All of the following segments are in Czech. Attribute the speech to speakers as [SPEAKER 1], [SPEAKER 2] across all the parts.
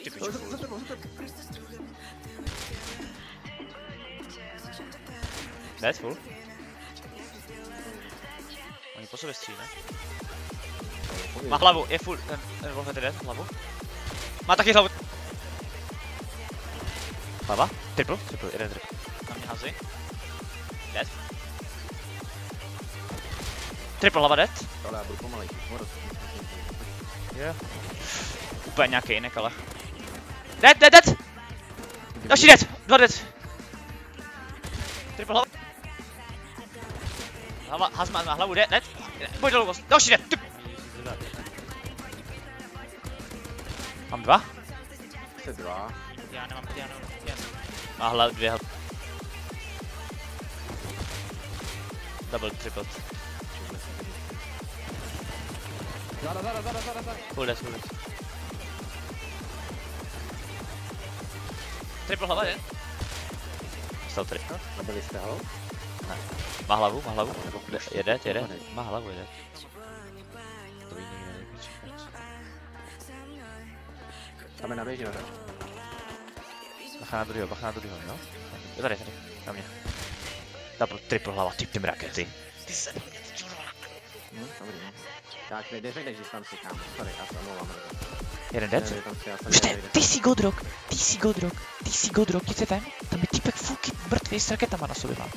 [SPEAKER 1] Ty piču, furt. Dead, full. Oni po sobě střílí, ne? Má hlavu, je full, ten Wolf je dead, hlavu. Má taky hlavu. Hlava, triple, jeden triple. Na mě hází. Dead. Triple hlava dead.
[SPEAKER 2] Ale já budu pomalej,
[SPEAKER 1] Jo. Úplně nějaký jinak, ale. Dead! Další dead! 2 dead! Triple hlava. Hazmat má hlavu, dead! Pojď dolů, další dead! Mám 2?
[SPEAKER 2] Jste 2.
[SPEAKER 1] Já nemám. Má hlavu 2. Double, triple.
[SPEAKER 2] Zada.
[SPEAKER 1] Full dead. Triple hlava, ne? Stal triple.
[SPEAKER 2] Zabili jste ho?
[SPEAKER 1] Ne. Má hlavu. Je dead. Má hlavu, je dead. To ví nikdy nevím.
[SPEAKER 2] Tam je na běži na hrač.
[SPEAKER 1] Bacha na druhýho, jo? Je tady, na mě. Double, triple hlava, ty rakety. Ty se do mě, ty čurva.
[SPEAKER 2] Dobrý, no. Tak, neřekneš, že tam si kámo. Sorry, já se omlouvám.
[SPEAKER 1] Jeden dead? Už ne, ty jsi Godrock, nic je tam? Tam je týpek fuky mrtvý s raketama na sobě má.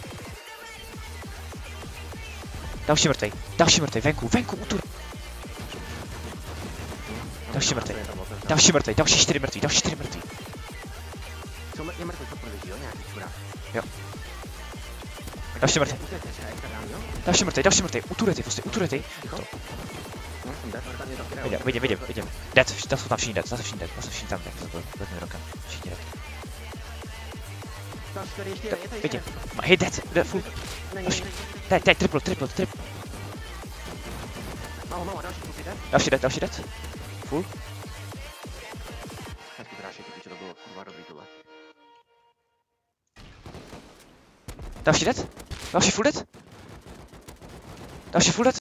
[SPEAKER 1] Další mrtvej, venku, útur. Další mrtvej, další 4 mrtví.
[SPEAKER 2] Je mrtvý, to prověří, jo? Nějaký čurák.
[SPEAKER 1] Jo. Další mrtvej, uturete. Vidím. Dead, to jsou tam všichni dead, zase tam dead, za rokem, všichni dead. Vidím, hej dead, full. Daj, triple. Další dead. Full.
[SPEAKER 2] Hezky brášek, když to bylo kurva dobrý tohle.
[SPEAKER 1] Další dead. Další full dead.